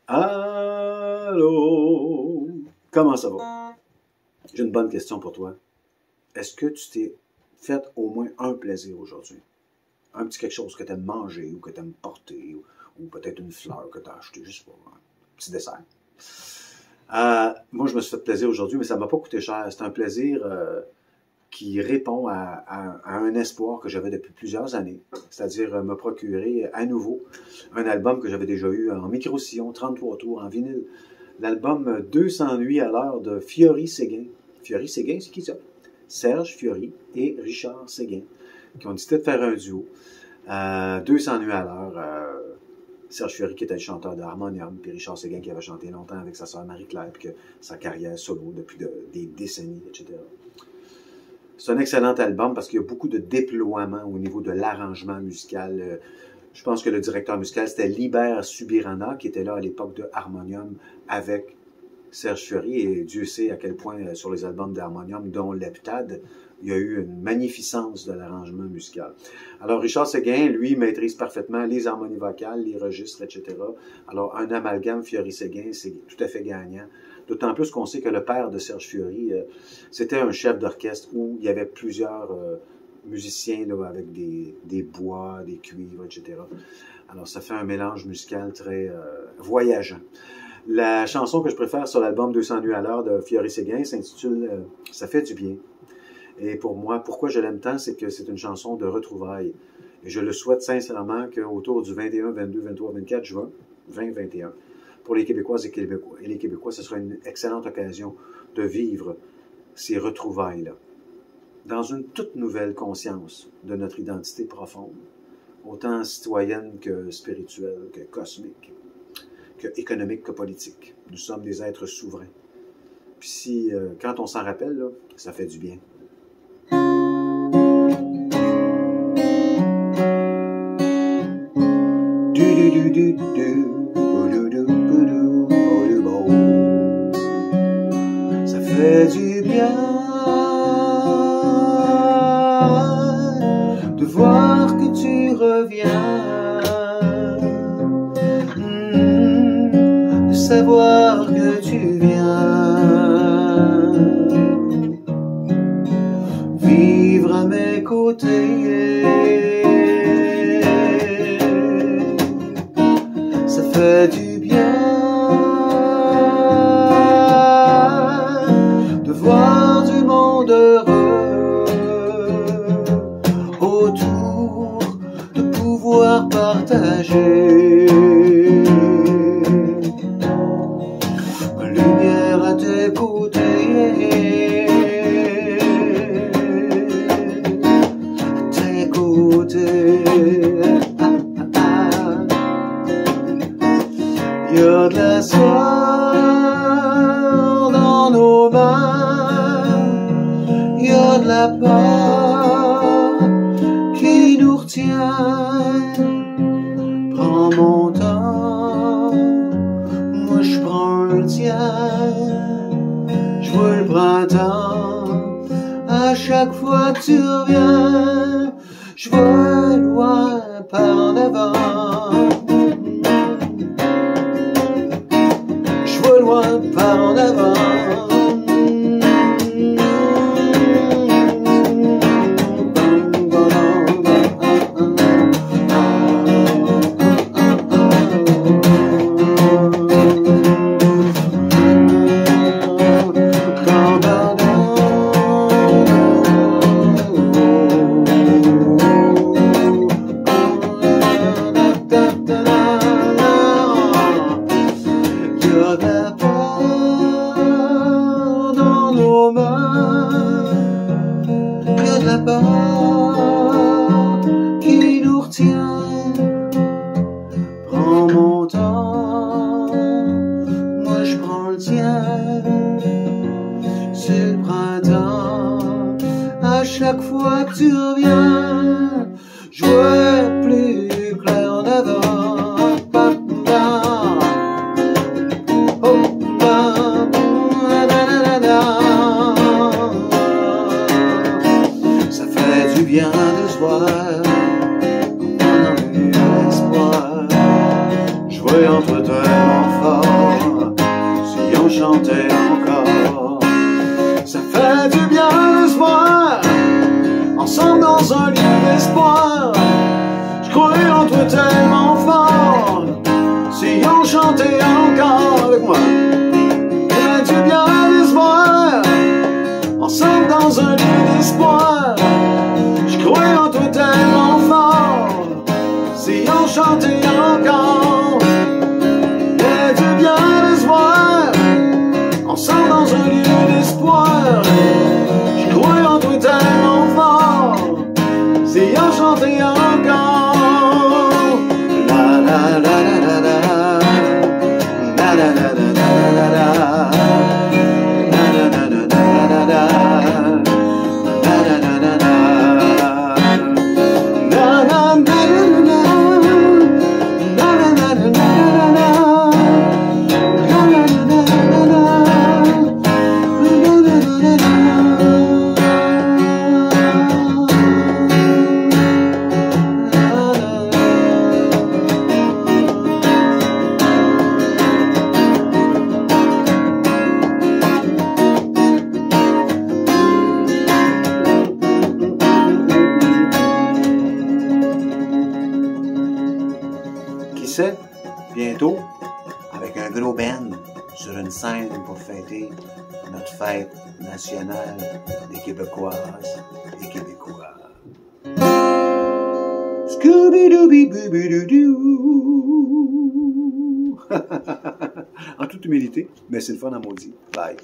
Allô? Comment ça va? J'ai une bonne question pour toi. Est-ce que tu t'es fait au moins un plaisir aujourd'hui? Un petit quelque chose que tu aimes manger ou que tu aimes porter ou peut-être une fleur que tu as achetée, je sais pas, un petit dessert. Moi, je me suis fait plaisir aujourd'hui, mais ça m'a pas coûté cher. C'est un plaisir qui répond à un espoir que j'avais depuis plusieurs années, c'est-à-dire me procurer à nouveau un album que j'avais déjà eu en micro-sillon, 33 tours, en vinyle. L'album 200 nuits à l'heure de Fiori Séguin. Fiori Séguin, c'est qui ça? Serge Fiori et Richard Séguin, qui ont décidé de faire un duo. 200 nuits à l'heure. Serge Fiori qui était le chanteur de Harmonium, puis Richard Séguin qui avait chanté longtemps avec sa sœur Marie-Claire, puis que sa carrière solo depuis des décennies, etc. C'est un excellent album parce qu'il y a beaucoup de déploiement au niveau de l'arrangement musical. Je pense que le directeur musical, c'était Libert Subirana, qui était là à l'époque de Harmonium avec Serge Fiori, et Dieu sait à quel point sur les albums d'Harmonium, dont l'Heptade, il y a eu une magnificence de l'arrangement musical. Alors, Richard Séguin, lui, maîtrise parfaitement les harmonies vocales, les registres, etc. Alors, un amalgame Fiori-Séguin, c'est tout à fait gagnant. D'autant plus qu'on sait que le père de Serge Fiori, c'était un chef d'orchestre où il y avait plusieurs musiciens là, avec des bois, des cuivres, etc. Alors, ça fait un mélange musical très voyageant. La chanson que je préfère sur l'album 200 nuits à l'heure de Fiori-Séguin s'intitule « Ça fait du bien ». Et pour moi, pourquoi je l'aime tant, c'est que c'est une chanson de retrouvailles. Et je le souhaite sincèrement qu'autour du 21, 22, 23, 24 juin 2021, pour les Québécoises et les Québécois, ce sera une excellente occasion de vivre ces retrouvailles-là, dans une toute nouvelle conscience de notre identité profonde, autant citoyenne que spirituelle, que cosmique, que économique, que politique. Nous sommes des êtres souverains. Puis si, quand on s'en rappelle, là, ça fait du bien. Ça fait du bien de voir que tu reviens, de savoir que tu viens vivre à mes côtés. Ça fait du bien de voir du monde heureux autour, de pouvoir partager lumière à tes côtés, à tes côtés. Il y a de la soie dans nos mains, il y a de la peur qui nous retient. Prends mon temps, moi je prends le tien. Je vois le printemps à chaque fois que tu reviens. Je vois loin par en avant, loin par en avant. Qui nous retient. Prends mon temps, moi je prends le tien. C'est le printemps, à chaque fois que tu reviens, je vois plus clair en avant. Bien de se voir, on a eu l'espoir, jouer entre toi et mon fort. Bientôt, avec un gros band sur une scène pour fêter notre fête nationale des Québécoises et Québécois. Scooby-Dooby-Booby-Doo-Doo. En toute humilité, mais c'est le fun à maudit. Bye.